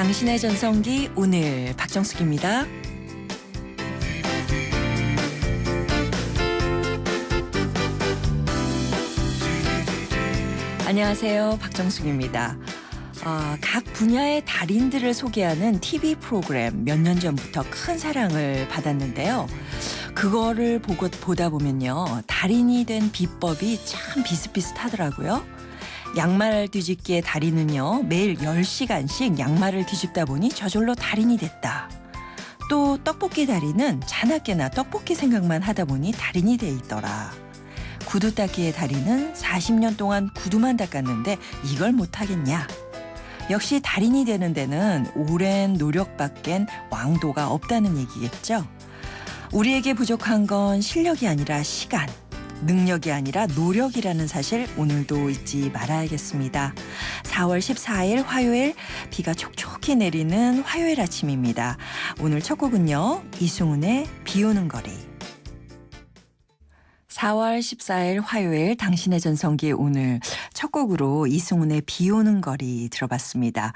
당신의 전성기 오늘 박정숙입니다. 안녕하세요. 박정숙입니다. 각 분야의 달인들을 소개하는 TV 프로그램 몇 년 전부터 큰 사랑을 받았는데요. 그거를 보다 보면요. 달인이 된 비법이 참 비슷비슷하더라고요. 양말 뒤집기의 달인은요. 매일 10시간씩 양말을 뒤집다 보니 저절로 달인이 됐다. 또 떡볶이 달인은 자나깨나 떡볶이 생각만 하다 보니 달인이 돼 있더라. 구두 닦기의 달인은 40년 동안 구두만 닦았는데 이걸 못하겠냐. 역시 달인이 되는 데는 오랜 노력밖엔 왕도가 없다는 얘기겠죠. 우리에게 부족한 건 실력이 아니라 시간, 능력이 아니라 노력이라는 사실 오늘도 잊지 말아야겠습니다. 4월 14일 화요일 비가 촉촉히 내리는 화요일 아침입니다. 오늘 첫 곡은요. 이승훈의 비 오는 거리. 4월 14일 화요일 당신의 전성기 오늘 첫 곡으로 이승훈의 비 오는 거리 들어봤습니다.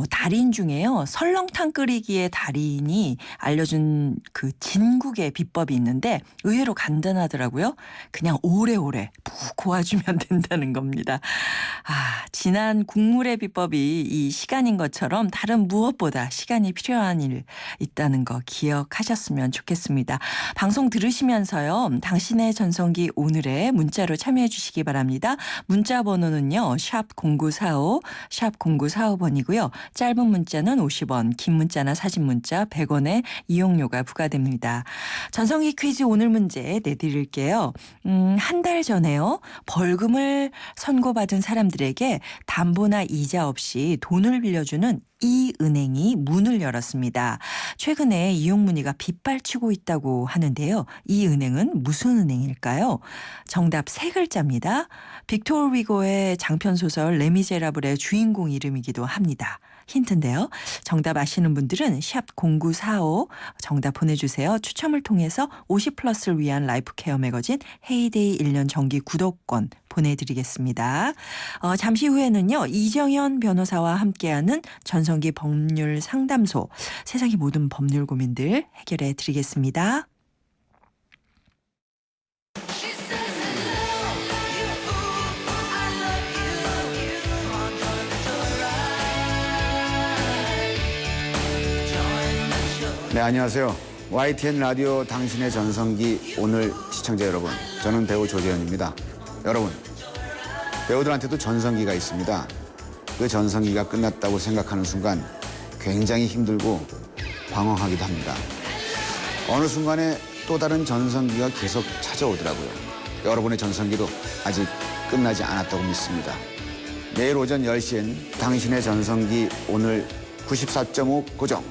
달인 중에요. 설렁탕 끓이기의 달인이 알려준 그 진국의 비법이 있는데 의외로 간단하더라고요. 그냥 오래오래 푹 고아주면 된다는 겁니다. 진한 국물의 비법이 이 시간인 것처럼 다른 무엇보다 시간이 필요한 일 있다는 거 기억하셨으면 좋겠습니다. 방송 들으시면서요. 당신의 전성기 오늘의 문자로 참여해 주시기 바랍니다. 문자 번호는요. 샵 0945, 샵 0945번이고요. 짧은 문자는 50원, 긴 문자나 사진 문자 100원의 이용료가 부과됩니다. 전성기 퀴즈 오늘 문제 내드릴게요. 한 달 전에요. 벌금을 선고받은 사람들에게 담보나 이자 없이 돈을 빌려주는 이 은행이 문을 열었습니다. 최근에 이용 문의가 빗발치고 있다고 하는데요. 이 은행은 무슨 은행일까요? 정답 세 글자입니다. 빅토르 위고의 장편소설 레미제라블의 주인공 이름이기도 합니다. 힌트인데요. 정답 아시는 분들은 샵 0945 정답 보내주세요. 추첨을 통해서 50플러스를 위한 라이프 케어 매거진 헤이데이 1년 정기 구독권 보내드리겠습니다. 잠시 후에는요. 이정현 변호사와 함께하는 전성기 법률 상담소 세상의 모든 법률 고민들 해결해 드리겠습니다. 네, 안녕하세요. YTN 라디오 당신의 전성기 오늘 시청자 여러분, 저는 배우 조재현입니다. 여러분, 배우들한테도 전성기가 있습니다. 그 전성기가 끝났다고 생각하는 순간 굉장히 힘들고 방황하기도 합니다. 어느 순간에 또 다른 전성기가 계속 찾아오더라고요. 여러분의 전성기도 아직 끝나지 않았다고 믿습니다. 내일 오전 10시엔 당신의 전성기 오늘 94.5 고정.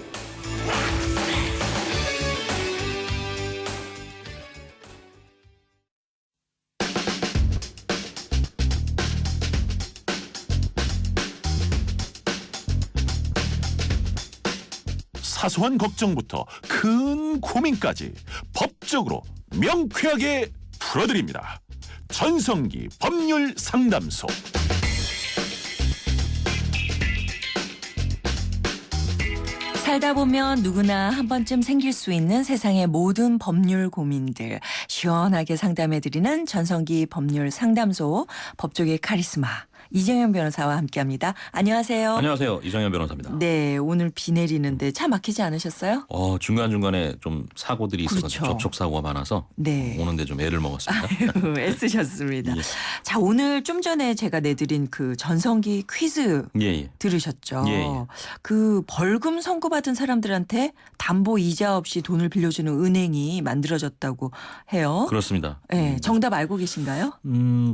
사소한 걱정부터 큰 고민까지 법적으로 명쾌하게 풀어드립니다. 전성기 법률 상담소. 살다 보면 누구나 한 번쯤 생길 수 있는 세상의 모든 법률 고민들 시원하게 상담해드리는 전성기 법률 상담소 법조계 카리스마 이정현 변호사와 함께합니다. 안녕하세요. 안녕하세요. 이정현 변호사입니다. 네, 오늘 비 내리는데 차 막히지 않으셨어요? 중간중간에 좀 사고들이 있어서 그렇죠. 접촉사고가 많아서 네. 오는데 좀 애를 먹었습니다. 아유, 애쓰셨습니다. 예. 자, 오늘 좀 전에 제가 내드린 그 전성기 퀴즈 예. 들으셨죠? 예. 그 벌금 선고받은 사람들한테 담보 이자 없이 돈을 빌려주는 은행이 만들어졌다고 해요. 그렇습니다. 네, 정답 알고 계신가요?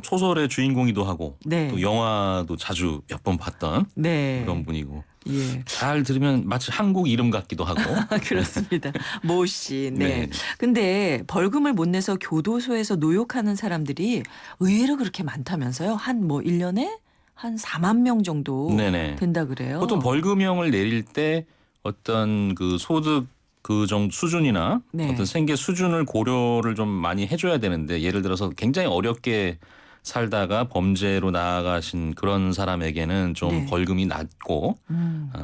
소설의 주인공이기도 하고 네. 또 영화도 자주 몇 번 봤던 네. 그런 분이고 예. 잘 들으면 마치 한국 이름 같기도 하고. 그렇습니다. 모 씨. 네. 네. 근데 벌금을 못 내서 교도소에서 노역하는 사람들이 의외로 그렇게 많다면서요? 한 1년에 한 4만 명 정도 네네. 된다 그래요. 보통 벌금형을 내릴 때 어떤 그 소득 그 정도 수준이나 네. 어떤 생계 수준을 고려를 좀 많이 해줘야 되는데 예를 들어서 굉장히 어렵게 살다가 범죄로 나아가신 그런 사람에게는 좀 네. 벌금이 낮고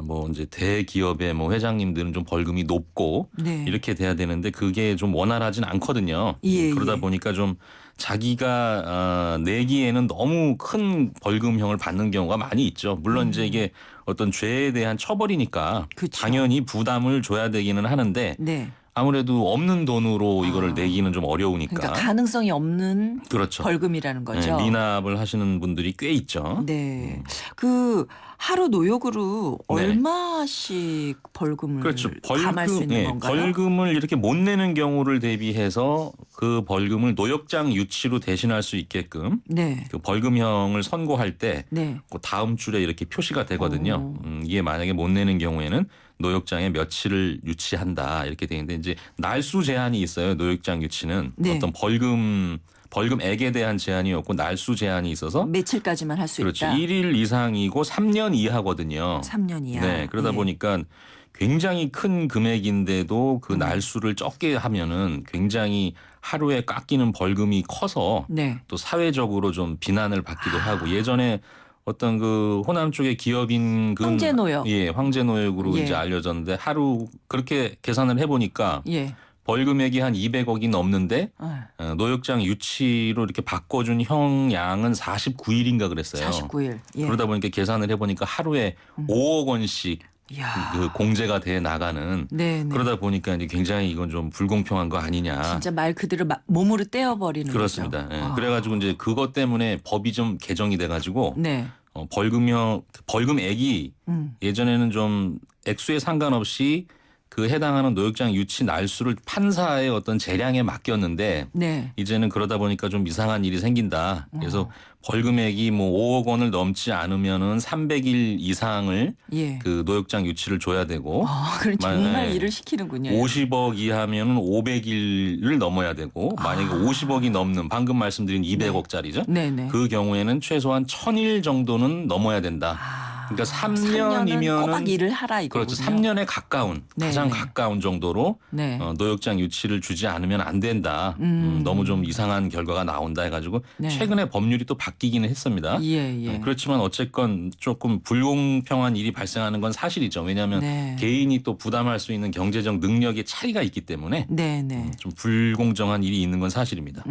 뭐 이제 대기업의 뭐 회장님들은 좀 벌금이 높고 네. 이렇게 돼야 되는데 그게 좀 원활하진 않거든요. 예, 그러다 예. 보니까 좀 자기가 내기에는 너무 큰 벌금형을 받는 경우가 많이 있죠. 물론 이제 이게 어떤 죄에 대한 처벌이니까 그쵸. 당연히 부담을 줘야 되기는 하는데 네. 아무래도 없는 돈으로 이거를 내기는 좀 어려우니까. 그러니까 가능성이 없는 그렇죠. 벌금이라는 거죠. 네, 미납을 하시는 분들이 꽤 있죠. 네. 그 하루 노역으로 네. 얼마씩 벌금을 그렇죠. 감할 수 있는 예, 건가요? 벌금을 이렇게 못 내는 경우를 대비해서 그 벌금을 노역장 유치로 대신할 수 있게끔 네. 그 벌금형을 선고할 때 네. 그 다음 줄에 이렇게 표시가 되거든요. 오. 이게 만약에 못 내는 경우에는 노역장에 며칠을 유치한다 이렇게 돼 있는데 이제 날수 제한이 있어요. 노역장 유치는 네. 어떤 벌금액에 대한 제한이 없고 날수 제한이 있어서 며칠까지만 할 수 그렇죠. 있다. 1일 이상이고 3년 이하거든요. 3년이야. 네, 그러다 보니까 굉장히 큰 금액인데도 그 날수를 적게 하면은 굉장히 하루에 깎이는 벌금이 커서 네. 또 사회적으로 좀 비난을 받기도 하고 예전에 어떤 그 호남 쪽의 기업인 그 황제노역. 예, 황제노역으로 예. 이제 알려졌는데 하루 그렇게 계산을 해보니까 예. 벌금액이 한 200억이 넘는데 노역장 유치로 이렇게 바꿔준 형량은 49일인가 그랬어요. 49일. 예. 그러다 보니까 계산을 해보니까 하루에 5억 원씩 이야. 그 공제가 돼 나가는 네, 네. 그러다 보니까 이제 굉장히 이건 좀 불공평한 거 아니냐. 진짜 말 그대로 몸으로 떼어버리는 그렇습니다. 거죠. 예. 아. 그래가지고 이제 그것 때문에 법이 좀 개정이 돼가지고 네. 벌금액이 예전에는 좀 액수에 상관없이 그 해당하는 노역장 유치 날수를 판사의 어떤 재량에 맡겼는데 네. 이제는 그러다 보니까 좀 이상한 일이 생긴다. 그래서 벌금액이 뭐 5억 원을 넘지 않으면은 300일 이상을 예. 그 노역장 유치를 줘야 되고 그럼 정말 네. 일을 시키는군요. 50억 이하면은 500일을 넘어야 되고 만약에 50억이 넘는 방금 말씀드린 200억짜리죠. 네네. 그 경우에는 최소한 1000일 정도는 넘어야 된다. 그러니까 3년이면은 꼬박 일을 하라 이거군요. 그렇죠. 3년에 가까운 네, 가장 네. 가까운 정도로 네. 노역장 유치를 주지 않으면 안 된다. 너무 좀 이상한 결과가 나온다 해가지고 네. 최근에 법률이 또 바뀌기는 했습니다. 예, 예. 그렇지만 어쨌건 조금 불공평한 일이 발생하는 건 사실이죠. 왜냐하면 네. 개인이 또 부담할 수 있는 경제적 능력의 차이가 있기 때문에 네네. 좀 불공정한 일이 있는 건 사실입니다.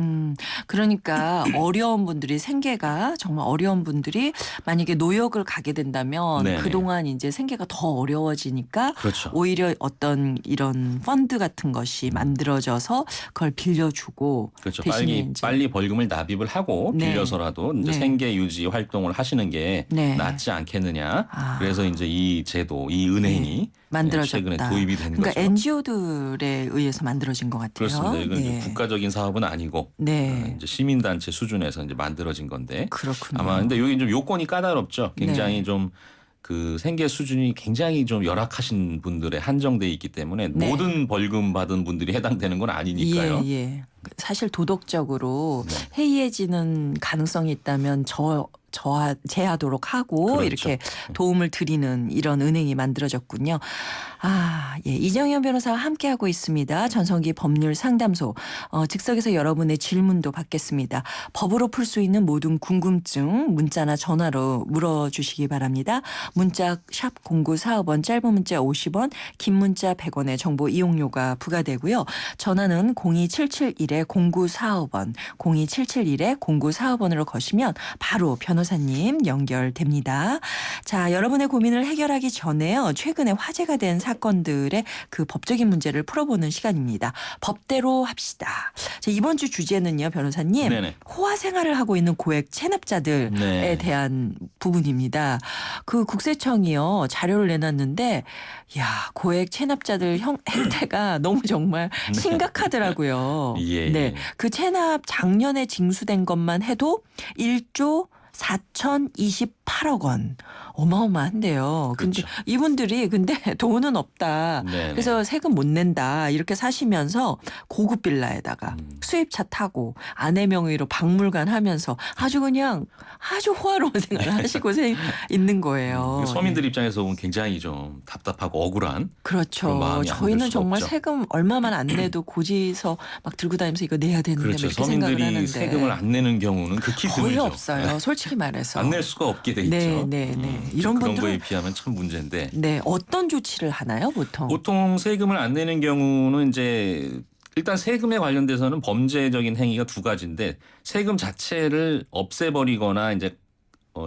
그러니까 어려운 분들이 생계가 정말 어려운 분들이 만약에 노역을 가게 된다면 네네. 그동안 이제 생계가 더 어려워지니까 그렇죠. 오히려 어떤 이런 펀드 같은 것이 만들어져서 그걸 빌려주고 그렇죠. 대신에 이제 빨리 벌금을 납입을 하고 네. 빌려서라도 이제 네. 생계 유지 활동을 하시는 게 네. 낫지 않겠느냐. 아. 그래서 이제 이 제도, 이 은행이 만들어졌다. 최근에 도입이 된 그러니까 거죠. NGO들에 의해서 만들어진 것 같아요. 그렇습니다. 이건 네. 이제 국가적인 사업은 아니고 네. 이제 시민단체 수준에서 이제 만들어진 건데 그렇군요. 아마 근데 여기 좀 요건이 까다롭죠. 굉장히 네. 좀 그 생계 수준이 굉장히 좀 열악하신 분들에 한정돼 있기 때문에 네. 모든 벌금 받은 분들이 해당되는 건 아니니까요. 예, 예. 사실 도덕적으로 네. 해이해지는 가능성이 있다면 제하도록 하고 그렇죠. 이렇게 도움을 드리는 이런 은행이 만들어졌군요. 예. 이정현 변호사와 함께하고 있습니다. 전성기 법률 상담소. 즉석에서 여러분의 질문도 받겠습니다. 법으로 풀 수 있는 모든 궁금증 문자나 전화로 물어주시기 바랍니다. 문자 샵 0945번 짧은 문자 50원 긴 문자 100원의 정보 이용료가 부과되고요. 전화는 02771-0945번 02771-0945번으로 거시면 바로 변호사님 연결됩니다. 자, 여러분의 고민을 해결하기 전에요. 최근에 화제가 된 사건들의 그 법적인 문제를 풀어보는 시간입니다. 법대로 합시다. 자, 이번 주 주제는요, 변호사님. 네네. 호화 생활을 하고 있는 고액 체납자들에 네. 대한 부분입니다. 그 국세청이요, 자료를 내놨는데, 고액 체납자들 행태가 너무 정말 심각하더라고요. 예, 네. 예. 그 체납 작년에 징수된 것만 해도 1조 4,028 8억 원. 어마어마한데요. 근데 그렇죠. 이분들이 근데 돈은 없다. 네네. 그래서 세금 못 낸다. 이렇게 사시면서 고급 빌라에다가 수입차 타고 아내 명의로 박물관 하면서 아주 그냥 아주 호화로운 생활을 하시고 있는 거예요. 서민들 예. 입장에서 보면 굉장히 좀 답답하고 억울한 그런 그렇죠. 마음이 안 저희는 들 수가 정말 없죠. 세금 얼마만 안 내도 고지서 막 들고 다니면서 이거 내야 되는데 뭐 그렇죠. 이렇게 생각을 서민들이 하는데 세금을 안 내는 경우는 극히 거의 드물죠. 없어요. 솔직히 말해서. 안 낼 수가 없게 돼 네, 있죠. 네, 네. 이런 그런 분들은- 거에 비하면 참 문제인데 네, 어떤 조치를 하나요, 보통? 보통 세금을 안 내는 경우는 이제 일단 세금에 관련돼서는 범죄적인 행위가 두 가지인데 세금 자체를 없애버리거나 이제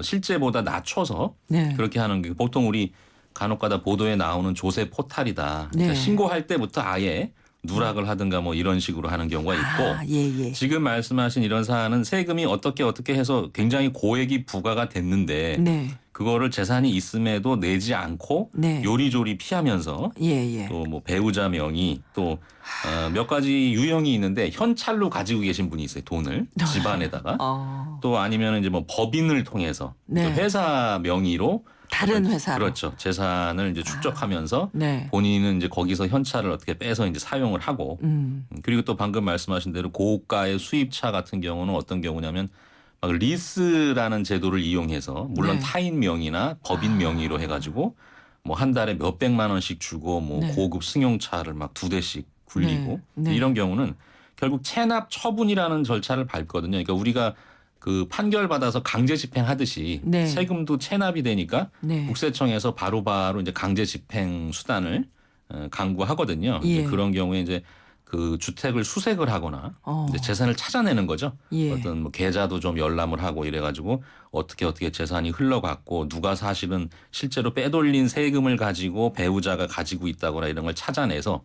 실제보다 낮춰서 네. 그렇게 하는 게 보통 우리 간혹가다 보도에 나오는 조세 포탈이다. 그러니까 네. 신고할 때부터 아예 누락을 하든가 뭐 이런 식으로 하는 경우가 있고 아, 예, 예. 지금 말씀하신 이런 사안은 세금이 어떻게 해서 굉장히 고액이 부과가 됐는데 네. 그거를 재산이 있음에도 내지 않고 네. 요리조리 피하면서 예, 예. 또 뭐 배우자 명의 또 몇 가지 유형이 있는데 현찰로 가지고 계신 분이 있어요. 돈을 집안에다가 또 아니면 이제 뭐 법인을 통해서 네. 회사 명의로 다른 회사로. 그렇죠. 재산을 이제 축적하면서 네. 본인은 이제 거기서 현찰을 어떻게 빼서 이제 사용을 하고 그리고 또 방금 말씀하신 대로 고가의 수입차 같은 경우는 어떤 경우냐면 막 리스라는 제도를 이용해서 물론 네. 타인 명의나 법인 명의로 해가지고 뭐 한 달에 몇 백만 원씩 주고 뭐 네. 고급 승용차를 막 2대씩 굴리고 네. 네. 이런 경우는 결국 체납 처분이라는 절차를 밟거든요. 그러니까 우리가 그 판결 받아서 강제 집행하듯이 네. 세금도 체납이 되니까 네. 국세청에서 바로바로 이제 강제 집행 수단을 강구하거든요. 예. 이제 그런 경우에 이제 그 주택을 수색을 하거나 이제 재산을 찾아내는 거죠. 예. 어떤 뭐 계좌도 좀 열람을 하고 이래가지고 어떻게 재산이 흘러갔고 누가 사실은 실제로 빼돌린 세금을 가지고 배우자가 가지고 있다거나 이런 걸 찾아내서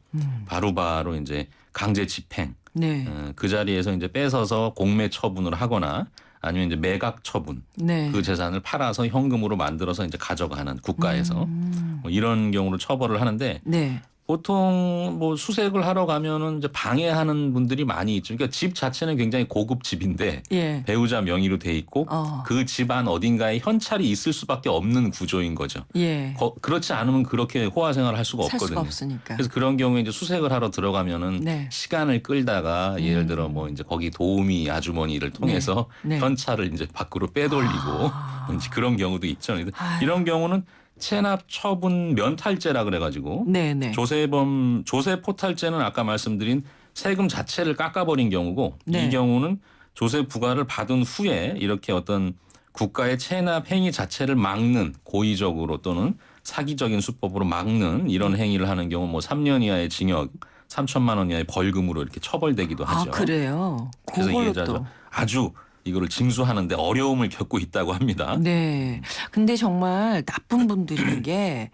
바로바로 이제 강제 집행 네. 그 자리에서 이제 뺏어서 공매 처분을 하거나 아니면 이제 매각 처분 네. 그 재산을 팔아서 현금으로 만들어서 이제 가져가는 국가에서 뭐 이런 경우로 처벌을 하는데 네. 보통 뭐 수색을 하러 가면은 이제 방해하는 분들이 많이 있죠. 그러니까 집 자체는 굉장히 고급 집인데 예. 배우자 명의로 돼 있고 그 집안 어딘가에 현찰이 있을 수밖에 없는 구조인 거죠. 예. 그렇지 않으면 그렇게 호화 생활을 할 수가 살 없거든요. 수가 없으니까. 그래서 그런 경우에 이제 수색을 하러 들어가면은 네. 시간을 끌다가 예를 들어 뭐 이제 거기 도우미 아주머니를 통해서 네. 현찰을 이제 밖으로 빼돌리고 이제 그런 경우도 있죠. 이런 경우는 체납 처분 면탈죄라 그래가지고 네네. 조세 포탈죄는 아까 말씀드린 세금 자체를 깎아버린 경우고 네. 이 경우는 조세 부과를 받은 후에 이렇게 어떤 국가의 체납 행위 자체를 막는 고의적으로 또는 사기적인 수법으로 막는 이런 행위를 하는 경우 뭐 3년 이하의 징역 3천만 원 이하의 벌금으로 이렇게 처벌되기도 하죠. 아, 그래요? 그래서 그걸로 이게 또. 아주 이거를 징수하는데 어려움을 겪고 있다고 합니다. 네. 근데 정말 나쁜 분들인 게,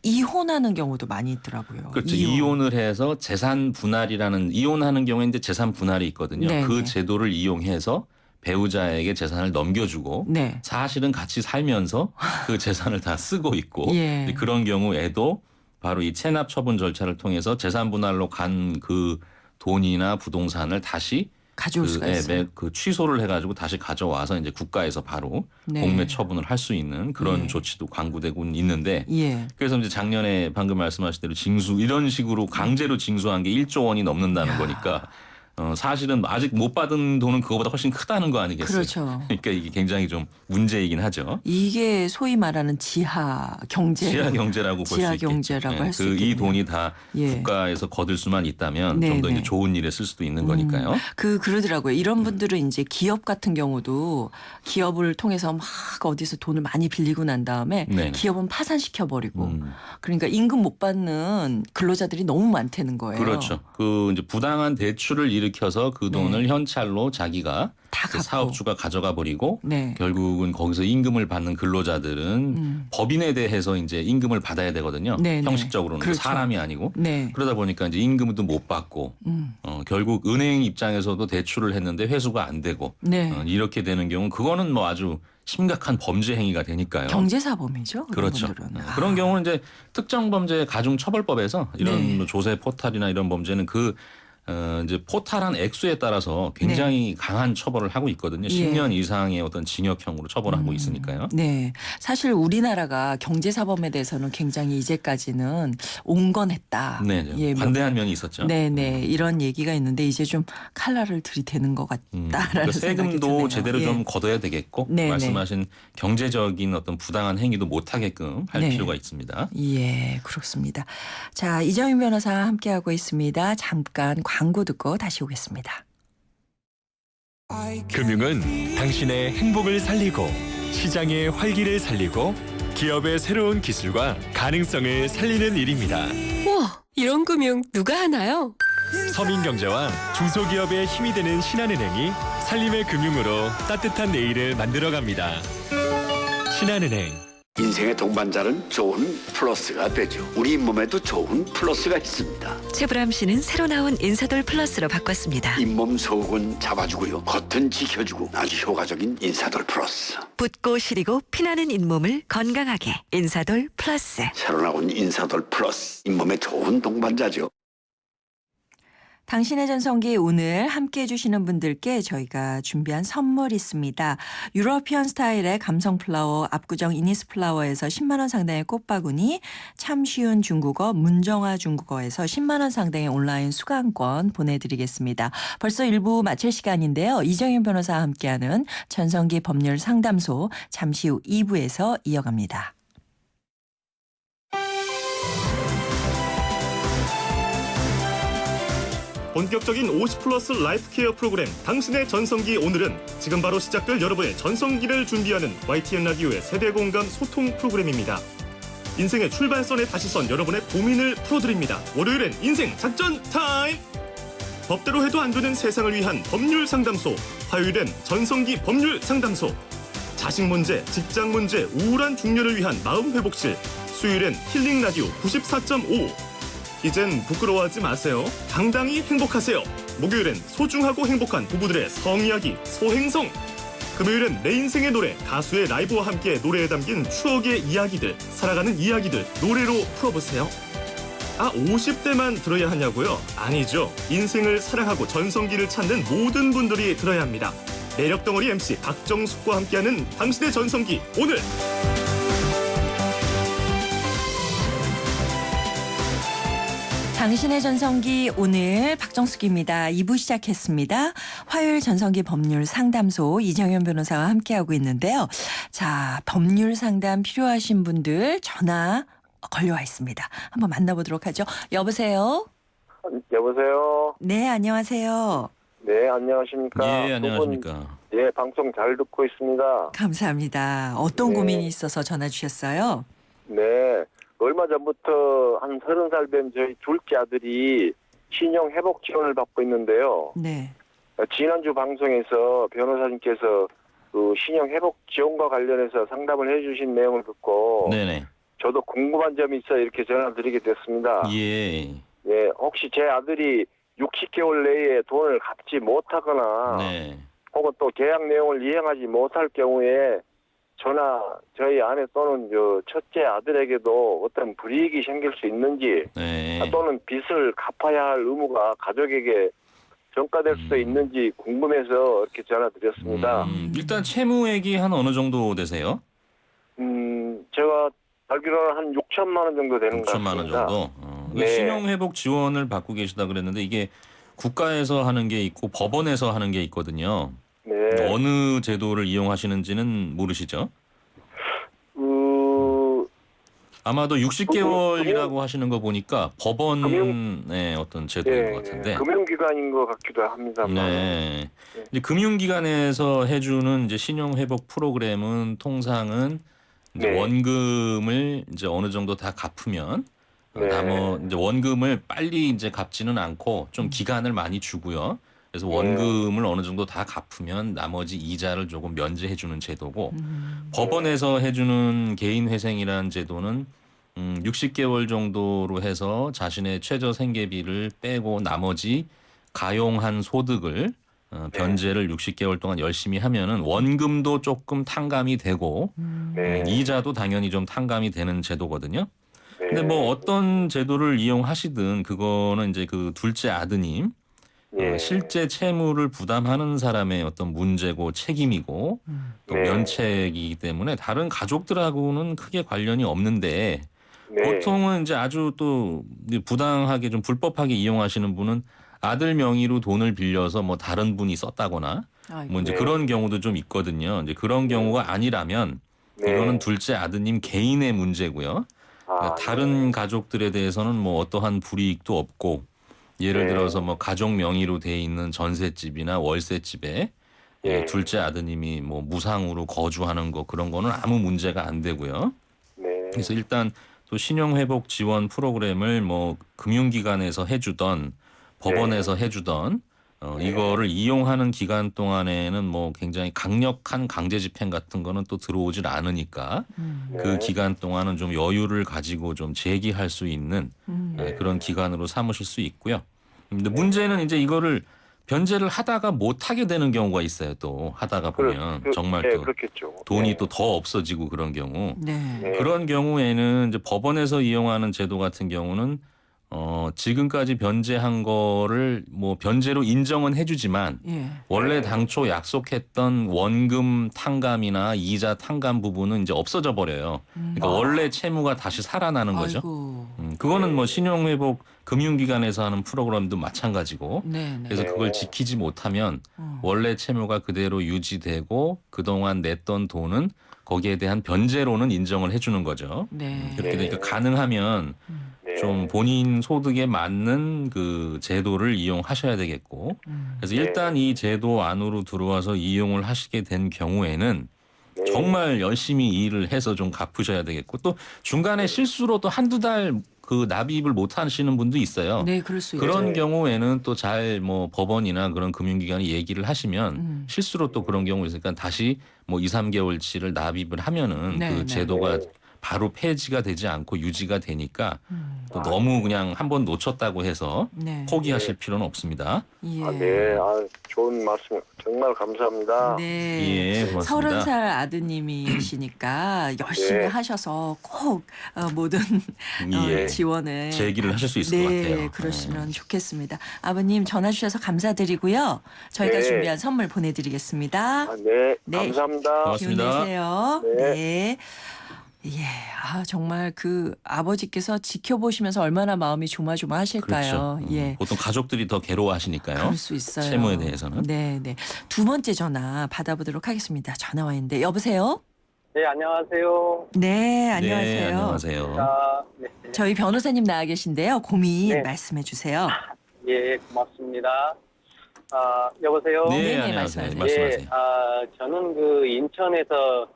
이혼하는 경우도 많이 있더라고요. 그렇죠. 이혼을 해서 재산 분할이라는 이혼하는 경우에 이제 재산 분할이 있거든요. 네, 그 네. 제도를 이용해서 배우자에게 재산을 넘겨주고 네. 사실은 같이 살면서 그 재산을 다 쓰고 있고 예. 그런 경우에도 바로 이 체납 처분 절차를 통해서 재산 분할로 간 그 돈이나 부동산을 다시 가져올 수가 있어요. 그 취소를 해가지고 다시 가져와서 이제 국가에서 바로 네. 공매 처분을 할 수 있는 그런 예. 조치도 강구되고 있는데 예. 그래서 이제 작년에 방금 말씀하신 대로 징수 이런 식으로 강제로 징수한 게 1조 원이 넘는다는 거니까 사실은 아직 못 받은 돈은 그거보다 훨씬 크다는 거 아니겠어요? 그렇죠. 그러니까 이게 굉장히 좀 문제이긴 하죠. 이게 소위 말하는 지하 경제. 지하 경제라고 볼 수 지하 있겠죠. 경제라고 할 수 이 있겠네요. 돈이 다 예. 국가에서 거둘 수만 있다면 네, 좀 더 네. 이제 좋은 일에 쓸 수도 있는 거니까요. 그러더라고요. 이런 분들은 이제 기업 같은 경우도 기업을 통해서 막 어디서 돈을 많이 빌리고 난 다음에 네네. 기업은 파산시켜버리고 그러니까 임금 못 받는 근로자들이 너무 많다는 거예요. 그렇죠. 그 이제 부당한 대출을 일으켜서 그 돈을 현찰로 자기가 다 그 갚고. 사업주가 가져가 버리고 네. 결국은 거기서 임금을 받는 근로자들은 법인에 대해서 이제 임금을 받아야 되거든요. 네네. 형식적으로는 그렇죠. 사람이 아니고 네. 그러다 보니까 이제 임금도 못 받고 결국 은행 입장에서도 대출을 했는데 회수가 안 되고 네. 이렇게 되는 경우 그거는 뭐 아주 심각한 범죄 행위가 되니까요. 경제사범이죠. 그런 그렇죠. 분들은. 그런 경우는 이제 특정범죄 가중처벌법에서 이런 네. 뭐 조세 포탈이나 이런 범죄는 그 이제 포탈한 액수에 따라서 굉장히 강한 처벌을 하고 있거든요. 예. 10년 이상의 어떤 징역형으로 처벌하고 있으니까요. 네. 사실 우리나라가 경제사범에 대해서는 굉장히 이제까지는 온건했다. 네, 예, 관대한 면이 있었죠. 네네. 이런 얘기가 있는데 이제 좀 칼날을 들이대는 것 같다라는 그러니까 생각이 세금도 드네요. 제대로 예. 좀 걷어야 되겠고 네네. 말씀하신 경제적인 어떤 부당한 행위도 못하게끔 할 네. 필요가 있습니다. 예, 그렇습니다. 자, 이정윤 변호사 함께하고 있습니다. 잠깐 광고 듣고 다시 오겠습니다. 금융은 당신의 행복을 살리고 시장의 활기를 살리고 기업의 새로운 기술과 가능성을 살리는 일입니다. 와, 이런 금융 누가 하나요? 서민경제와 중소기업의 힘이 되는 신한은행이 살림의 금융으로 따뜻한 내일을 만들어갑니다. 신한은행. 인생의 동반자는 좋은 플러스가 되죠. 우리 잇몸에도 좋은 플러스가 있습니다. 최불암 씨는 새로 나온 인사돌 플러스로 바꿨습니다. 잇몸 속은 잡아주고요. 겉은 지켜주고 아주 효과적인 인사돌 플러스. 붓고 시리고 피나는 잇몸을 건강하게 인사돌 플러스. 새로 나온 인사돌 플러스. 잇몸에 좋은 동반자죠. 당신의 전성기 오늘 함께해 주시는 분들께 저희가 준비한 선물 있습니다. 유러피언 스타일의 감성 플라워 압구정 이니스 플라워에서 10만 원 상당의 꽃바구니, 참 쉬운 중국어 문정아 중국어에서 10만 원 상당의 온라인 수강권 보내드리겠습니다. 벌써 1부 마칠 시간인데요. 이정윤 변호사와 함께하는 전성기 법률 상담소 잠시 후 2부에서 이어갑니다. 본격적인 50플러스 라이프 케어 프로그램 당신의 전성기 오늘은 지금 바로 시작될 여러분의 전성기를 준비하는 YTN 라디오의 세대 공감 소통 프로그램입니다. 인생의 출발선에 다시 선 여러분의 고민을 풀어드립니다. 월요일엔 인생 작전 타임! 법대로 해도 안 되는 세상을 위한 법률 상담소, 화요일엔 전성기 법률 상담소, 자식 문제, 직장 문제, 우울한 중년을 위한 마음 회복실, 수요일엔 힐링 라디오 94.5. 이젠 부끄러워하지 마세요. 당당히 행복하세요. 목요일엔 소중하고 행복한 부부들의 성이야기 소행성. 금요일엔 내 인생의 노래 가수의 라이브와 함께 노래에 담긴 추억의 이야기들, 살아가는 이야기들 노래로 풀어보세요. 아, 50대만 들어야 하냐고요? 아니죠. 인생을 사랑하고 전성기를 찾는 모든 분들이 들어야 합니다. 매력덩어리 MC 박정숙과 함께하는 당신의 전성기 오늘! 당신의 전성기 오늘 박정숙입니다. 2부 시작했습니다. 화요일 전성기 법률 상담소 이정현 변호사와 함께하고 있는데요. 자, 법률 상담 필요하신 분들 전화 걸려와 있습니다. 한번 만나보도록 하죠. 여보세요? 여보세요. 네, 안녕하세요. 네, 안녕하십니까. 예, 안녕하십니까. 두 분, 예, 방송 잘 듣고 있습니다. 감사합니다. 어떤 네. 고민이 있어서 전화 주셨어요? 네, 얼마 전부터 한 30살 된 저희 둘째 아들이 신용 회복 지원을 받고 있는데요. 네. 지난주 방송에서 변호사님께서 그 신용 회복 지원과 관련해서 상담을 해주신 내용을 듣고 네네. 저도 궁금한 점이 있어 이렇게 전화드리게 됐습니다. 예. 예, 혹시 제 아들이 60개월 내에 돈을 갚지 못하거나 네. 혹은 또 계약 내용을 이행하지 못할 경우에 저희 아내 또는 첫째 아들에게도 어떤 불이익이 생길 수 있는지 네. 또는 빚을 갚아야 할 의무가 가족에게 전가될 수도 있는지 궁금해서 이렇게 전화드렸습니다. 일단 채무액이 한 어느 정도 되세요? 제가 알기로는 한 6천만 원 정도 되는 것 6천만 원 같습니다. 정도. 네. 신용회복 지원을 받고 계시다 그랬는데 이게 국가에서 하는 게 있고 법원에서 하는 게 있거든요. 네. 어느 제도를 이용하시는지는 모르시죠? 아마도 60개월이라고 하시는 거 보니까 법원의 어떤 제도인 것 같은데. 금융기관인 것 같기도 합니다만. 네. 이제 금융기관에서 해주는 이제 신용회복 프로그램은 통상은 이제 네. 원금을 이제 어느 정도 다 갚으면 네. 이제 원금을 빨리 이제 갚지는 않고 좀 기간을 많이 주고요. 그래서 네. 원금을 어느 정도 다 갚으면 나머지 이자를 조금 면제해주는 제도고 법원에서 해주는 개인회생이라는 제도는 60개월 정도로 해서 자신의 최저 생계비를 빼고 나머지 가용한 소득을 변제를 60개월 동안 열심히 하면은 원금도 조금 탕감이 되고 네. 이자도 당연히 좀 탕감이 되는 제도거든요. 네. 근데 뭐 어떤 제도를 이용하시든 그거는 이제 그 둘째 아드님 예. 실제 채무를 부담하는 사람의 어떤 문제고 책임이고 또 네. 면책이기 때문에 다른 가족들하고는 크게 관련이 없는데 네. 보통은 이제 아주 또 부당하게 좀 불법하게 이용하시는 분은 아들 명의로 돈을 빌려서 뭐 다른 분이 썼다거나 아이고. 뭐 이제 네. 그런 경우도 좀 있거든요. 이제 그런 경우가 아니라면 네. 이거는 둘째 아드님 개인의 문제고요. 그러니까 아, 다른 가족들에 대해서는 뭐 어떠한 불이익도 없고 예를 네. 들어서 뭐 가족 명의로 돼 있는 전셋집이나 월세집에 네. 둘째 아드님이 뭐 무상으로 거주하는 거 그런 거는 아무 문제가 안 되고요. 네. 그래서 일단 또 신용회복 지원 프로그램을 뭐 금융기관에서 해주던 법원에서 해주던 이거를 이용하는 기간 동안에는 뭐 굉장히 강력한 강제 집행 같은 거는 또 들어오질 않으니까 그 기간 동안은 좀 여유를 가지고 좀 제기할 수 있는 그런 기간으로 삼으실 수 있고요. 근데 문제는 이제 이거를 변제를 하다가 못 하게 되는 경우가 있어요. 또 하다가 보면 정말 네, 또 그렇겠죠. 돈이 네. 또 더 없어지고 그런 경우. 네. 네. 그런 경우에는 이제 법원에서 이용하는 제도 같은 경우는 지금까지 변제한 거를 뭐 변제로 인정은 해주지만 예. 원래 당초 약속했던 원금 탕감이나 이자 탕감 부분은 이제 없어져 버려요. 그러니까 원래 채무가 다시 살아나는 거죠. 아이고. 그거는 뭐 신용회복 금융기관에서 하는 프로그램도 마찬가지고. 네. 네. 그래서 그걸 지키지 못하면 원래 채무가 그대로 유지되고 그동안 냈던 돈은 거기에 대한 변제로는 인정을 해주는 거죠. 네. 그렇게 되니까 가능하면 네. 좀 본인 소득에 맞는 그 제도를 이용하셔야 되겠고 그래서 일단 이 제도 안으로 들어와서 이용을 하시게 된 경우에는 네. 정말 열심히 일을 해서 좀 갚으셔야 되겠고 또 중간에 실수로 또 한두 달 그 납입을 못 하시는 분도 있어요. 네, 그럴 수 있죠. 그런 경우에는 또 잘 뭐 법원이나 그런 금융기관이 얘기를 하시면 실수로 또 그런 경우 있으니까 다시 뭐 2, 3개월치를 납입을 하면은 네, 그 네. 제도가 바로 폐지가 되지 않고 유지가 되니까 또 너무 그냥 한번 놓쳤다고 해서 네. 포기하실 필요는 없습니다. 예. 아, 네. 아, 좋은 말씀 정말 감사합니다. 네. 예, 고맙습니다. 30살 아드님이시니까 열심히 네. 하셔서 꼭 모든 예. 지원을 제기를 하실 수 있을 것 네, 같아요. 그러시면 좋겠습니다. 아버님 전화 주셔서 감사드리고요. 저희가 네. 준비한 선물 보내드리겠습니다. 아, 네. 네. 감사합니다. 고맙습니다. 기운 내세요. 네. 네. 예, 정말 그 아버지께서 지켜보시면서 얼마나 마음이 조마조마하실까요? 그렇죠. 예. 보통 가족들이 더 괴로워하시니까요. 그럴 수 있어요. 채무에 대해서는. 네, 네. 두 번째 전화 받아보도록 하겠습니다. 전화 와 있는데 여보세요? 네, 안녕하세요. 네, 안녕하세요. 네, 안녕하세요. 네. 저희 변호사님 나와 계신데요. 고민 네. 말씀해 주세요. 예, 고맙습니다. 여보세요? 네, 네네, 안녕하세요. 말씀하세요. 말씀하세요. 저는 그 인천에서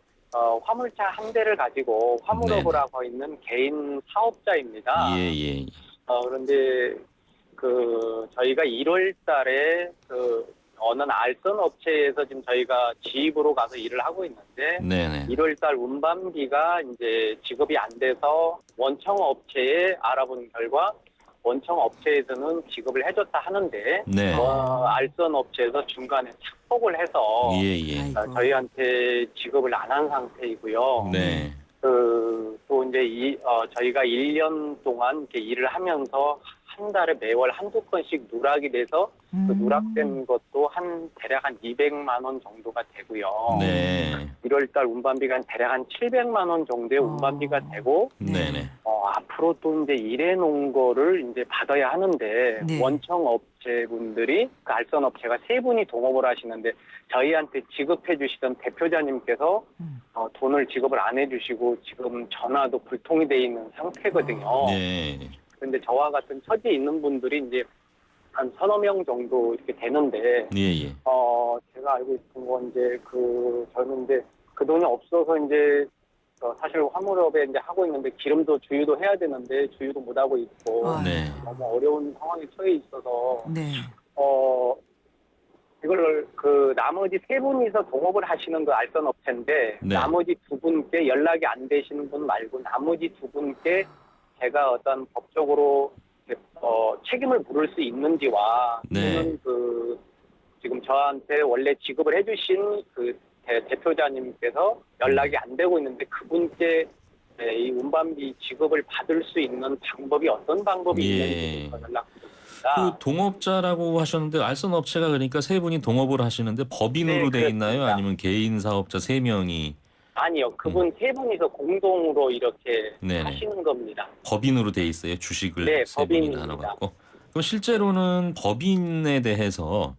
화물차 한 대를 가지고 화물업을 네네. 하고 있는 개인 사업자입니다. 예. 그런데 그 저희가 1월 달에 그 어느 알선 업체에서 지금 저희가 지입으로 가서 일을 하고 있는데 네네. 1월 달 운반비가 이제 지급이 안 돼서 원청 업체에 알아본 결과 원청 업체에서는 지급을 해줬다 하는데 네. 알선 업체에서 중간에 착복을 해서 예. 아이고. 저희한테 지급을 안 한 상태이고요. 네. 또 이제 저희가 1년 동안 이렇게 일을 하면서 한 달에 매월 한두 건씩 누락이 돼서 그 누락된 것도 대략 한 200만 원 정도가 되고요. 네. 1월 달 운반비가 대략 한 700만 원 정도의 운반비가 되고 네네. 앞으로 또 이제 일해놓은 거를 이제 받아야 하는데 네. 원청 업체분들이 그 알선 업체가 세 분이 동업을 하시는데 저희한테 지급해 주시던 대표자님께서 돈을 지급을 안 해주시고 지금 전화도 불통이 돼 있는 상태거든요. 네. 그런데 저와 같은 처지에 있는 분들이 이제 한 서너 명 정도 이렇게 되는데 예. 제가 알고 있는 건 이제 저는 이제 그 돈이 없어서 이제 사실 화물업에 이제 하고 있는데 기름도 주유도 해야 되는데 주유도 못 하고 있고 네. 너무 어려운 상황에 처해 있어서 네. 이걸 그 나머지 세 분이서 동업을 하시는 그 알선 업체인데 네. 나머지 두 분께 연락이 안 되시는 분 말고 나머지 두 분께 제가 어떤 법적으로 책임을 물을 수 있는지와 네. 또는 지금 저한테 원래 지급을 해주신 그 대표자님께서 연락이 안 되고 있는데 그분께 이 운반비 지급을 받을 수 있는 방법이 어떤 방법이 예. 있는지 연락드립니다. 있습니다. 그 동업자라고 하셨는데 알선 업체가 그러니까 세 분이 동업을 하시는데 법인으로 네, 돼 있나요? 그렇습니다. 아니면 개인 사업자 세 명이 아니요, 그분 세 분이서 공동으로 이렇게 네네. 하시는 겁니다. 법인으로 돼 있어요? 주식을 네, 세 분이 법인입니다. 나눠 갖고. 그럼 실제로는 법인에 대해서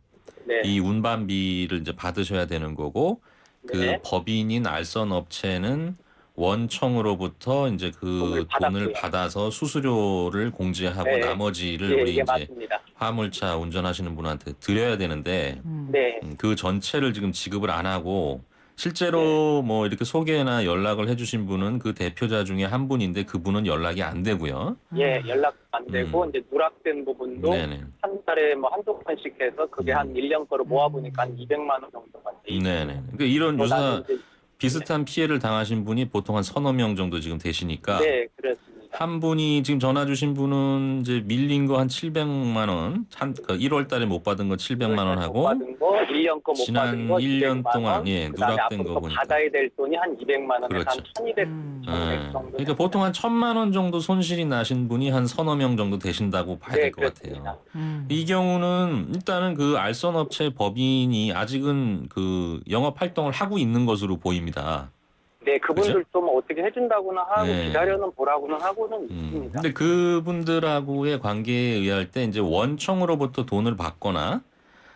네, 이 운반비를 이제 받으셔야 되는 거고 그 네. 법인인 알선 업체는 원청으로부터 이제 그 돈을 받았고요. 받아서 수수료를 공제하고 네. 나머지를 네, 우리 이게 이제 맞습니다. 화물차 운전하시는 분한테 드려야 되는데 네, 그 전체를 지금 지급을 안 하고 실제로 뭐 이렇게 소개나 연락을 해주신 분은 그 대표자 중에 한 분인데 그분은 연락이 안 되고요. 예, 연락 안 되고 이제 누락된 부분도 네네. 한 달에 뭐 한두 건씩 해서 그게 한 1년 거로 모아보니까 한 200만 원 정도가 돼 있어요. 네네. 그러니까 이런 유사 그다음에 이제- 비슷한 피해를 당하신 분이 보통 한 서너 명 정도 지금 되시니까 네, 그렇습니다. 한 분이 지금 전화 주신 분은 이제 밀린 거 한 700만 원, 한 1월 달에 못 받은 거 700만 원 못 하고 받은 거, 1년 거 못 지난 받은 거 1년 200만 동안, 원, 예, 그다음에 누락된 앞으로 거 또 보니까. 받아야 될 돈이 한 200만 원에서 그렇죠. 한 1,200, 예. 1,100 정도. 그러니까 보통 한 1,000만 원 정도 손실이 나신 분이 한 서너 명 정도 되신다고 봐야 네, 될 것 그렇습니다. 같아요. 이 경우는 일단은 그 알선업체 법인이 아직은 그 영업 활동을 하고 있는 것으로 보입니다. 네, 그분들도 뭐 어떻게 해준다고는 하고 네. 기다려는 보라고는 하고는 있습니다. 근데 그분들하고의 관계에 의할 때 이제 원청으로부터 돈을 받거나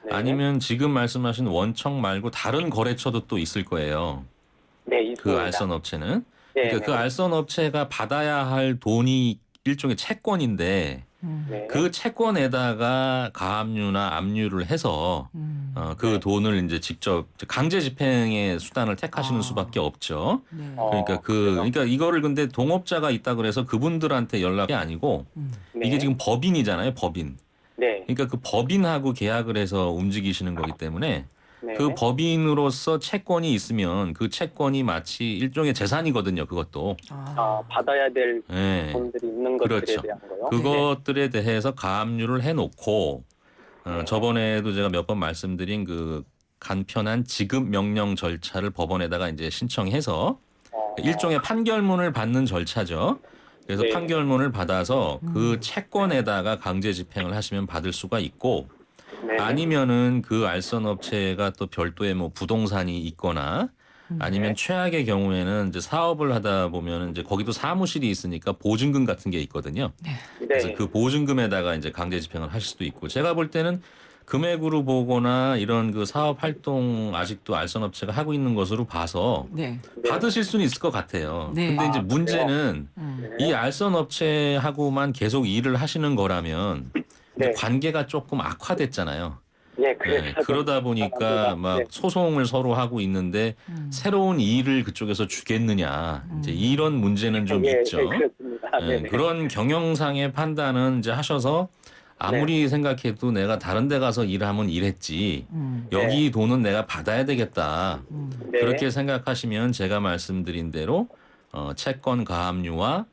네. 아니면 지금 말씀하신 원청 말고 다른 거래처도 또 있을 거예요. 네, 있습니다. 그 알선 업체는. 네, 그러니까 그 알선 업체가 받아야 할 돈이 일종의 채권인데 네. 그 채권에다가 가압류나 압류를 해서 그 돈을 이제 직접 강제 집행의 수단을 택하시는 아. 수밖에 없죠. 네. 그러니까 그래요? 그러니까 이거를 근데 동업자가 있다 그래서 그분들한테 연락이 아니고 네. 이게 지금 법인이잖아요, 법인. 네. 그러니까 그 법인하고 계약을 해서 움직이시는 거기 때문에 네. 그 법인으로서 채권이 있으면 그 채권이 마치 일종의 재산이거든요, 그것도. 받아야 될 예. 돈들이 있는 것들에 그렇죠. 대한 거요. 그것들에 대해서 가압류를 해놓고 저번에도 제가 몇 번 말씀드린 그 간편한 지급 명령 절차를 법원에다가 이제 신청해서 일종의 판결문을 받는 절차죠. 그래서 네. 판결문을 받아서 그 채권에다가 강제 집행을 하시면 받을 수가 있고 네. 아니면은 그 알선 업체가 또 별도의 뭐 부동산이 있거나 아니면 최악의 경우에는 이제 사업을 하다 보면 이제 거기도 사무실이 있으니까 보증금 같은 게 있거든요. 그래서 네. 그 보증금에다가 이제 강제 집행을 하실 수도 있고 제가 볼 때는 금액으로 보거나 이런 그 사업 활동 아직도 알선 업체가 하고 있는 것으로 봐서 네. 받으실 수는 있을 것 같아요. 네. 근데 이제 아, 문제는 이 알선 업체하고만 계속 일을 하시는 거라면 이제 네. 관계가 조금 악화됐잖아요. 네, 네, 그래서 그러다 보니까 막 네. 소송을 서로 하고 있는데 새로운 일을 그쪽에서 주겠느냐 이제 이런 문제는 좀 예, 있죠. 네, 그렇습니다. 네, 네, 네. 그런 경영상의 판단은 이제 하셔서 아무리 생각해도 내가 다른 데 가서 일하면 일했지 여기 돈은 내가 받아야 되겠다. 네. 그렇게 생각하시면 제가 말씀드린 대로 채권 가압류와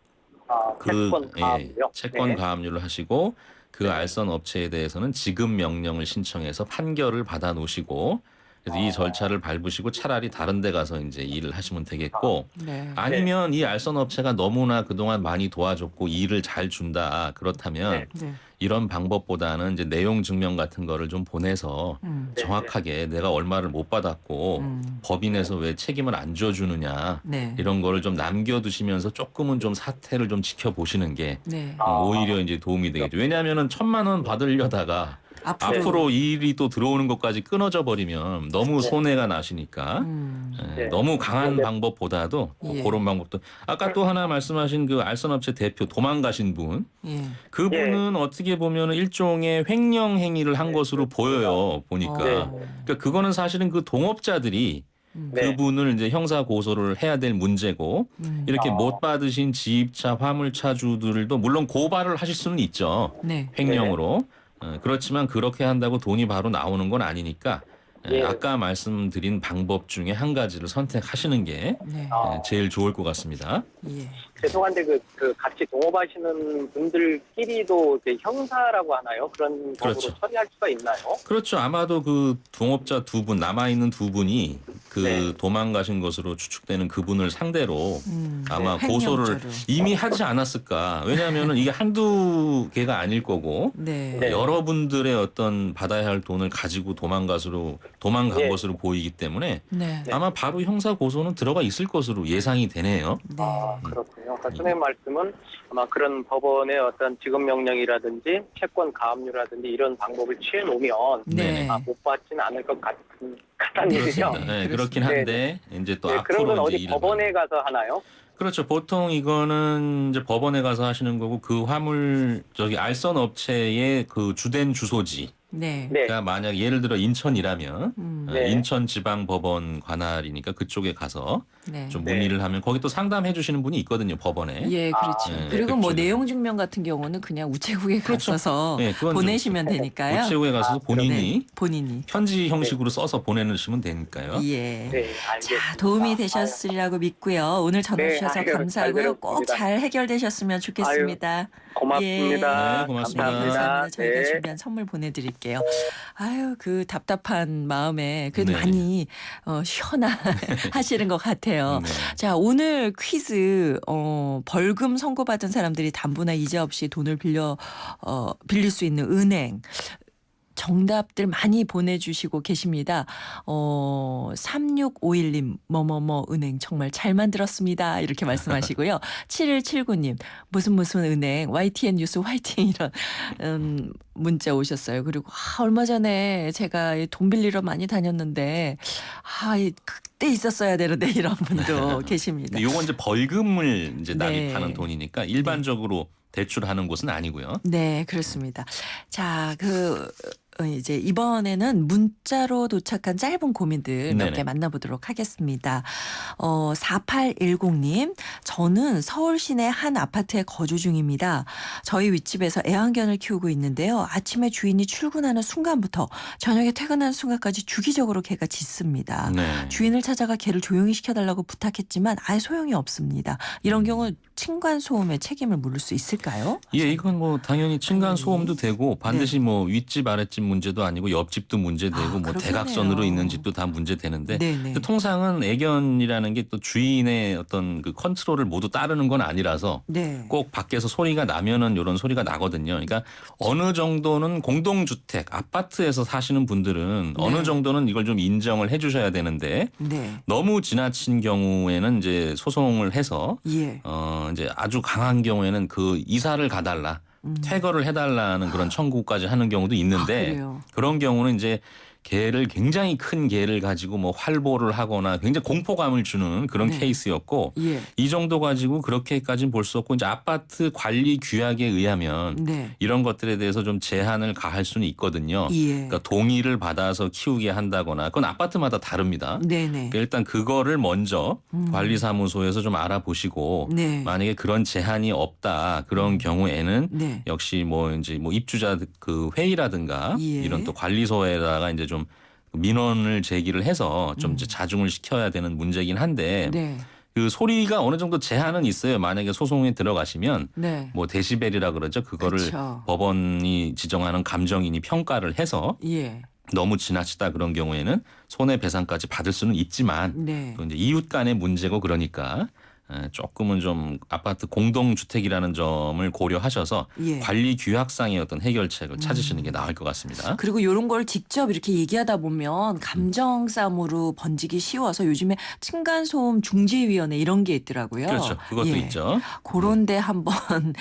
채권 가압류요? 채권 네. 가압류를 하시고 그 알선 업체에 대해서는 지급 명령을 신청해서 판결을 받아 놓으시고 그래서 이 절차를 밟으시고 차라리 다른 데 가서 이제 일을 하시면 되겠고 네. 아니면 이 알선 업체가 너무나 그동안 많이 도와줬고 일을 잘 준다 그렇다면 네. 이런 방법보다는 이제 내용 증명 같은 거를 좀 보내서 정확하게 내가 얼마를 못 받았고 법인에서 왜 책임을 안 져주느냐 네. 이런 거를 좀 남겨두시면서 조금은 좀 사태를 좀 지켜보시는 게 네. 오히려 이제 도움이 되겠죠. 왜냐하면은 1,000만 원 받으려다가 앞으로 이 일이 또 들어오는 것까지 끊어져 버리면 너무 손해가 나시니까 네. 너무 강한 네. 방법보다도 예. 그런 방법도 아까 또 하나 말씀하신 그 알선업체 대표 도망가신 분 예. 그분은 어떻게 보면 일종의 횡령 행위를 한 것으로 보여요 보니까 그러니까 그거는 사실은 그 동업자들이 네. 그분을 이제 형사 고소를 해야 될 문제고 이렇게 못 받으신 지입차 화물차주들도 물론 고발을 하실 수는 있죠 네. 횡령으로 그렇지만 그렇게 한다고 돈이 바로 나오는 건 아니니까 예. 아까 말씀드린 방법 중에 한 가지를 선택하시는 게 네. 제일 좋을 것 같습니다. 예. 죄송한데 그 같이 동업하시는 분들끼리도 이제 형사라고 하나요? 그런 법으로 그렇죠. 처리할 수가 있나요? 그렇죠. 아마도 그 동업자 두 분 남아 있는 두 분이 그 네. 도망가신 것으로 추측되는 그분을 상대로 아마 네, 고소를 횡령죄로. 이미 하지 않았을까. 왜냐하면 이게 한두 개가 아닐 거고 네. 네. 여러분들의 어떤 받아야 할 돈을 가지고 도망간 네. 것으로 보이기 때문에 네. 아마 바로 형사 고소는 들어가 있을 것으로 예상이 되네요. 네. 아, 그렇군요. 그러니까 선생님 말씀은 아마 그런 법원의 어떤 지급 명령이라든지 채권 가압류라든지 이런 방법을 취해 놓으면 네. 못 받지는 않을 것 같다는 얘기죠. 그렇습니다. 네, 그렇긴 한데 이제 또 네, 그런 건 앞으로 어디 이제 법원에 가서 하나요? 그렇죠. 보통 이거는 이제 법원에 가서 하시는 거고 그 화물 알선 업체의 그 주된 주소지. 네. 네. 그러니까 만약 예를 들어 인천이라면 네. 인천지방법원 관할이니까 그쪽에 가서 네. 좀 네. 문의를 하면 거기 또 상담해 주시는 분이 있거든요. 법원에. 예, 그렇죠. 네, 그리고 뭐 그쪽에. 내용 증명 같은 경우는 그냥 우체국에 그렇죠. 가셔서 네, 그건 좀 보내시면 되니까요. 우체국에 가서 본인이 네, 본인이. 편지 형식으로 써서 보내주시면 되니까요. 예. 네, 알겠습니다. 자, 도움이 되셨으리라고 믿고요. 오늘 전화 네, 주셔서 아유, 잘 감사하고요. 꼭 들었습니다. 잘 해결되셨으면 좋겠습니다. 고맙습니다. 네, 고맙습니다. 감사합니다. 저희가 네. 준비한 선물 보내드릴게요. 아유, 그 답답한 마음에 그래도 네. 많이 시원하시는 것 같아요. 네. 자, 오늘 퀴즈 벌금 선고받은 사람들이 담보나 이자 없이 돈을 빌릴 수 있는 은행. 정답들 많이 보내주시고 계십니다. 3651님 뭐뭐뭐 은행 정말 잘 만들었습니다. 이렇게 말씀하시고요. 7179님 무슨 은행 YTN 뉴스 화이팅 이런 문자 오셨어요. 그리고 얼마 전에 제가 돈 빌리러 많이 다녔는데 그때 있었어야 되는데 이런 분도 계십니다. 근데 요건 이제 벌금을 이제 네. 납입하는 돈이니까 일반적으로 대출하는 곳은 아니고요. 네, 그렇습니다. 자, 이제 이번에는 문자로 도착한 짧은 고민들 몇 네네. 개 만나보도록 하겠습니다. 4810님, 저는 서울 시내 한 아파트에 거주 중입니다. 저희 윗집에서 애완견을 키우고 있는데요. 아침에 주인이 출근하는 순간부터 저녁에 퇴근하는 순간까지 주기적으로 개가 짖습니다. 네. 주인을 찾아가 개를 조용히 시켜달라고 부탁했지만 아예 소용이 없습니다. 이런 경우 층간소음의 책임을 물을 수 있을까요? 예, 이건 뭐 당연히 층간 소음도 되고 반드시 뭐 윗집 아랫집 문제도 아니고 옆집도 문제되고 뭐 그렇겠네요. 대각선으로 있는 집도 다 문제되는데 네네. 통상은 애견이라는 게 또 주인의 어떤 그 컨트롤을 모두 따르는 건 아니라서 네. 꼭 밖에서 소리가 나면은 이런 소리가 나거든요. 그러니까 어느 정도는 공동주택 아파트에서 사시는 분들은 어느 정도는 이걸 좀 인정을 해주셔야 되는데 네. 너무 지나친 경우에는 이제 소송을 해서 예. 이제 아주 강한 경우에는 그 이사를 가달라. 퇴거를 해달라는 그런 청구까지 하는 경우도 있는데 그래요. 그런 경우는 이제 개를 굉장히 큰 개를 가지고 뭐 활보를 하거나 굉장히 공포감을 주는 그런 네. 케이스였고 예. 이 정도 가지고 그렇게까지는 볼 수 없고 이제 아파트 관리 규약에 의하면 네. 이런 것들에 대해서 좀 제한을 가할 수는 있거든요. 예. 그러니까 동의를 받아서 키우게 한다거나 그건 아파트마다 다릅니다. 네네. 그러니까 일단 그거를 먼저 관리사무소에서 좀 알아보시고 네. 만약에 그런 제한이 없다 그런 경우에는 네. 역시 뭐 이제 뭐 입주자 그 회의라든가 예. 이런 또 관리소에다가 이제 좀 민원을 제기를 해서 좀 이제 자중을 시켜야 되는 문제긴 한데 네. 그 소리가 어느 정도 제한은 있어요. 만약에 소송에 들어가시면 네. 뭐 데시벨이라 그러죠. 그거를 그쵸. 법원이 지정하는 감정인이 평가를 해서 예. 너무 지나치다 그런 경우에는 손해배상까지 받을 수는 있지만 네. 또 이제 이웃 간의 문제고 그러니까 조금은 좀 아파트 공동주택이라는 점을 고려하셔서 예. 관리 규약상의 어떤 해결책을 찾으시는 게 나을 것 같습니다. 그리고 이런 걸 직접 이렇게 얘기하다 보면 감정 싸움으로 번지기 쉬워서 요즘에 층간소음 중재위원회 이런 게 있더라고요. 그렇죠. 그것도 예. 있죠. 그런데 한번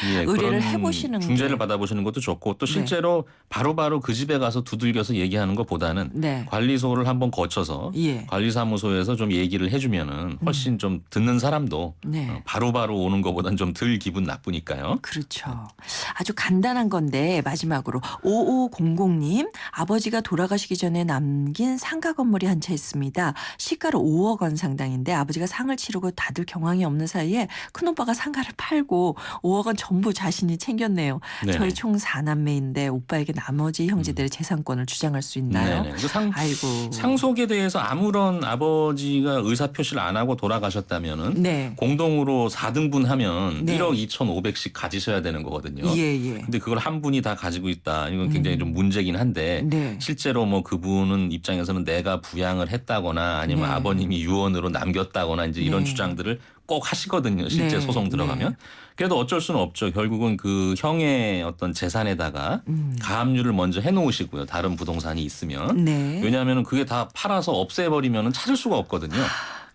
예, 의뢰를 그런 해보시는 중재를 게. 받아보시는 것도 좋고 또 네. 실제로 바로바로 그 집에 가서 두들겨서 얘기하는 것보다는 네. 관리소를 한번 거쳐서 예. 관리사무소에서 좀 얘기를 해주면은 훨씬 좀 듣는 사람도 네. 바로바로 오는 것보다는 좀 덜 기분 나쁘니까요. 그렇죠. 아주 간단한 건데 마지막으로 5500님 아버지가 돌아가시기 전에 남긴 상가 건물이 한 채 있습니다. 시가로 5억 원 상당인데 아버지가 상을 치르고 다들 경황이 없는 사이에 큰오빠가 상가를 팔고 5억 원 전부 자신이 챙겼네요. 네네. 저희 총 4남매인데 오빠에게 나머지 형제들의 재산권을 주장할 수 있나요? 네네. 그 아이고. 상속에 대해서 아무런 아버지가 의사 표시를 안 하고 돌아가셨다면은 네. 공동으로 4등분 하면 네. 1억 2,500씩 가지셔야 되는 거거든요. 예. 근데 그걸 한 분이 다 가지고 있다. 이건 굉장히 좀 문제긴 한데 네. 실제로 뭐 그분은 입장에서는 내가 부양을 했다거나 아니면 네. 아버님이 유언으로 남겼다거나 이제 이런 네. 주장들을 꼭 하시거든요. 실제 네. 소송 들어가면. 네. 그래도 어쩔 수는 없죠. 결국은 그 형의 어떤 재산에다가 가압류를 먼저 해놓으시고요. 다른 부동산이 있으면. 네. 왜냐하면 그게 다 팔아서 없애버리면 찾을 수가 없거든요.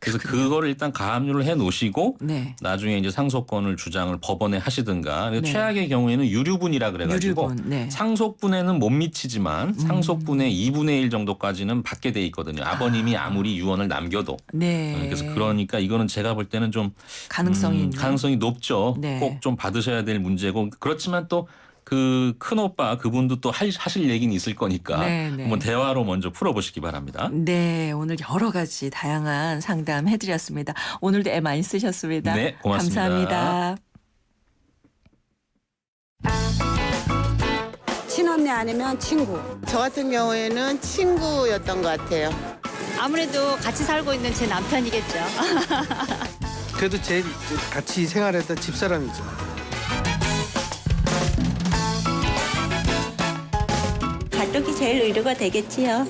그래서 그거를 일단 가압류를 해놓으시고 네. 나중에 이제 상속권을 주장을 법원에 하시든가. 네. 최악의 경우에는 유류분이라 그래가지고 유류분, 네. 상속분에는 못 미치지만 상속분의 2분의 1 정도까지는 받게 돼 있거든요. 아버님이 아무리 유언을 남겨도. 네. 그래서 그러니까 이거는 제가 볼 때는 좀 가능성이 있는. 가능성이 높죠. 네. 꼭 좀 받으셔야 될 문제고 그렇지만 또 그 큰오빠 그분도 또 하실 얘기는 있을 거니까 네, 네. 한번 대화로 먼저 풀어보시기 바랍니다. 네, 오늘 여러 가지 다양한 상담 해드렸습니다. 오늘도 애 많이 쓰셨습니다. 네, 고맙습니다. 감사합니다. 친언니 아니면 친구. 저 같은 경우에는 친구였던 것 같아요. 아무래도 같이 살고 있는 제 남편이겠죠. 그래도 제일 같이 생활했던 집사람이죠. 가족이 제일 의료가 되겠지요.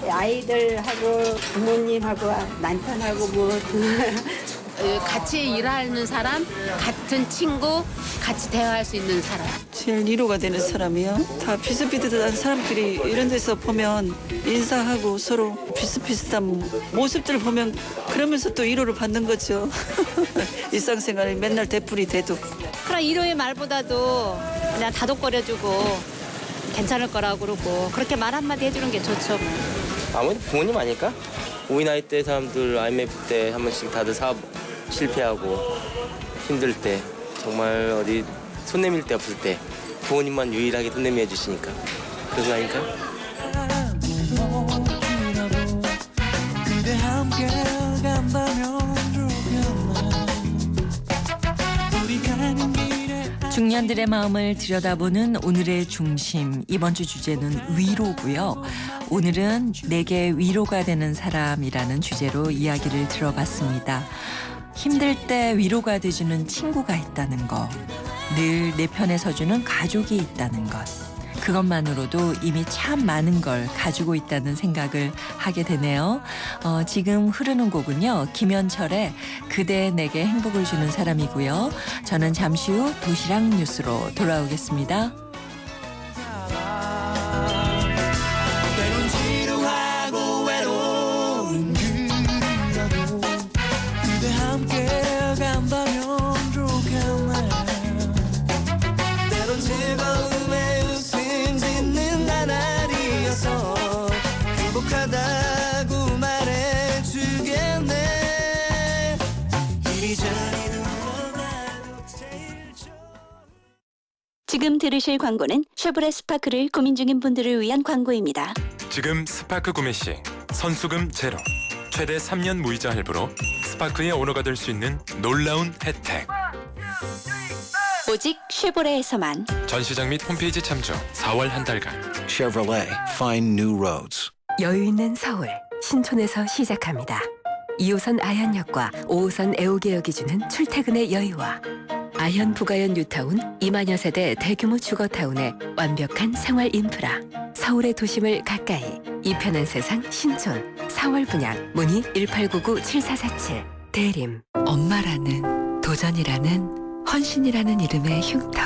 아이들하고 부모님하고 남편하고 뭐 같이 일하는 사람, 같은 친구, 같이 대화할 수 있는 사람. 제일 위로가 되는 사람이요. 다 비슷비슷한 사람끼리 이런 데서 보면 인사하고 서로 비슷비슷한 모습들 보면 그러면서 또 위로를 받는 거죠. 일상생활에 맨날 되풀이 돼도. 그런 위로의 말보다도 그냥 다독거려주고 괜찮을 거라고 그러고 그렇게 말 한마디 해주는 게 좋죠. 아무래도 부모님 아닐까? 우리 나이 때 사람들 IMF 때 한 번씩 다들 사업 실패하고 힘들 때 정말 어디 손 내밀 데 없을 때 부모님만 유일하게 손 내밀어 주시니까 그런 거 아닐까? 중년들의 마음을 들여다보는 오늘의 중심. 이번 주 주제는 위로고요. 오늘은 내게 위로가 되는 사람이라는 주제로 이야기를 들어봤습니다. 힘들 때 위로가 돼주는 친구가 있다는 것. 늘 내 편에 서주는 가족이 있다는 것. 그것만으로도 이미 참 많은 걸 가지고 있다는 생각을 하게 되네요. 지금 흐르는 곡은요. 김현철의 그대 내게 행복을 주는 사람이고요. 저는 잠시 후 도시락 뉴스로 돌아오겠습니다. 지금 들으실 광고는 쉐보레 스파크를 고민 중인 분들을 위한 광고입니다. 지금 스파크 구매 시 선수금 제로, 최대 3년 무이자 할부로 스파크의 오너가 될 수 있는 놀라운 혜택. 오직 쉐보레에서만. 전시장 및 홈페이지 참조 4월 한 달간. Chevrolet, find new roads. 여유 있는 서울 신촌에서 시작합니다. 2호선 아현역과 5호선 애호개역이 주는 출퇴근의 여유와 아현 부가현 뉴타운 2만여 세대 대규모 주거타운의 완벽한 생활 인프라. 서울의 도심을 가까이 이편한 세상 신촌 4월 분양 문의 1899-7447. 대림. 엄마라는 도전이라는 헌신이라는 이름의 흉터.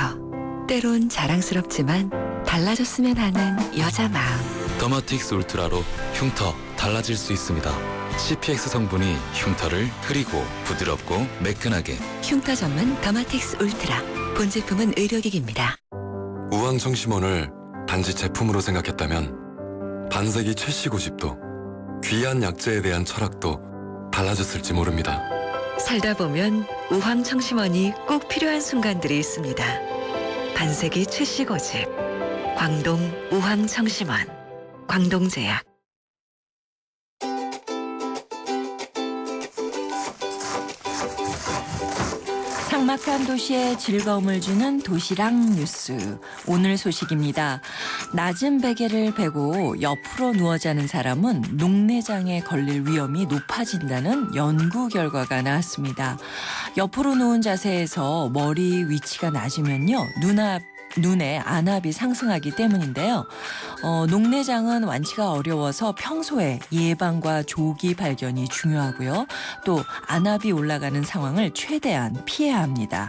때론 자랑스럽지만 달라졌으면 하는 여자 마음. 더마틱스 울트라로 흉터 달라질 수 있습니다. CPX 성분이 흉터를 흐리고 부드럽고 매끈하게. 흉터 전문 더마틱스 울트라. 본 제품은 의료기기입니다. 우황청심원을 단지 제품으로 생각했다면 반세기 최씨 고집도 귀한 약재에 대한 철학도 달라졌을지 모릅니다. 살다 보면 우황청심원이 꼭 필요한 순간들이 있습니다. 반세기 최씨 고집. 광동 우황청심원. 광동제약. 삭막한 도시에 즐거움을 주는 도시락 뉴스. 오늘 소식입니다. 낮은 베개를 베고 옆으로 누워 자는 사람은 녹내장에 걸릴 위험이 높아진다는 연구 결과가 나왔습니다. 옆으로 누운 자세에서 머리 위치가 낮으면요. 눈의 안압이 상승하기 때문인데요. 녹내장은 완치가 어려워서 평소에 예방과 조기 발견이 중요하고요. 또 안압이 올라가는 상황을 최대한 피해야 합니다.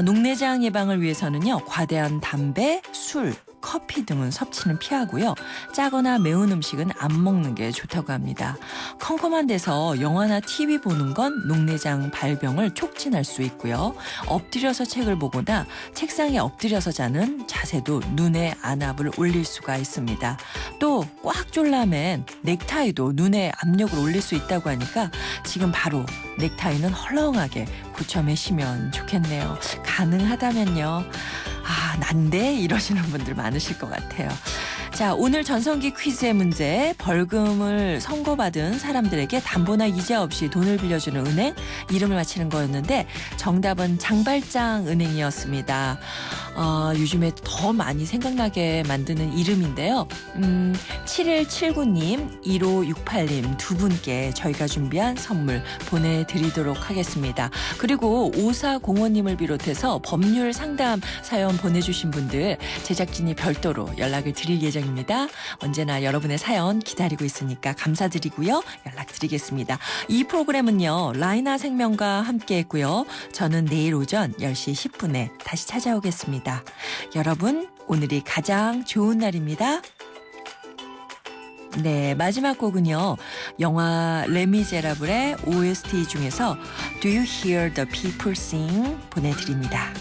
녹내장 예방을 위해서는요. 과대한 담배, 술, 커피 등은 섭취는 피하고요. 짜거나 매운 음식은 안 먹는 게 좋다고 합니다. 컴컴한 데서 영화나 TV 보는 건 녹내장 발병을 촉진할 수 있고요. 엎드려서 책을 보거나 책상에 엎드려서 자는 자세도 눈의 안압을 올릴 수가 있습니다. 또 꽉 졸라맨 넥타이도 눈의 압력을 올릴 수 있다고 하니까 지금 바로 넥타이는 헐렁하게 고쳐 매시면 좋겠네요. 가능하다면요. 난데 이러시는 분들 많으실 것 같아요. 자, 오늘 전성기 퀴즈의 문제. 벌금을 선고받은 사람들에게 담보나 이자 없이 돈을 빌려주는 은행 이름을 맞히는 거였는데 정답은 장발장 은행이었습니다. 요즘에 더 많이 생각나게 만드는 이름인데요. 7179님, 1568님 두 분께 저희가 준비한 선물 보내드리도록 하겠습니다. 그리고 5405님을 비롯해서 법률 상담 사연 보내주신 분들 제작진이 별도로 연락을 드릴 예정입니다. 언제나 여러분의 사연 기다리고 있으니까 감사드리고요. 연락드리겠습니다. 이 프로그램은요. 라이나 생명과 함께했고요. 저는 내일 오전 10시 10분에 다시 찾아오겠습니다. 여러분, 오늘이 가장 좋은 날입니다. 네, 마지막 곡은요. 영화 레미제라블의 OST 중에서 Do You Hear the People Sing 보내드립니다.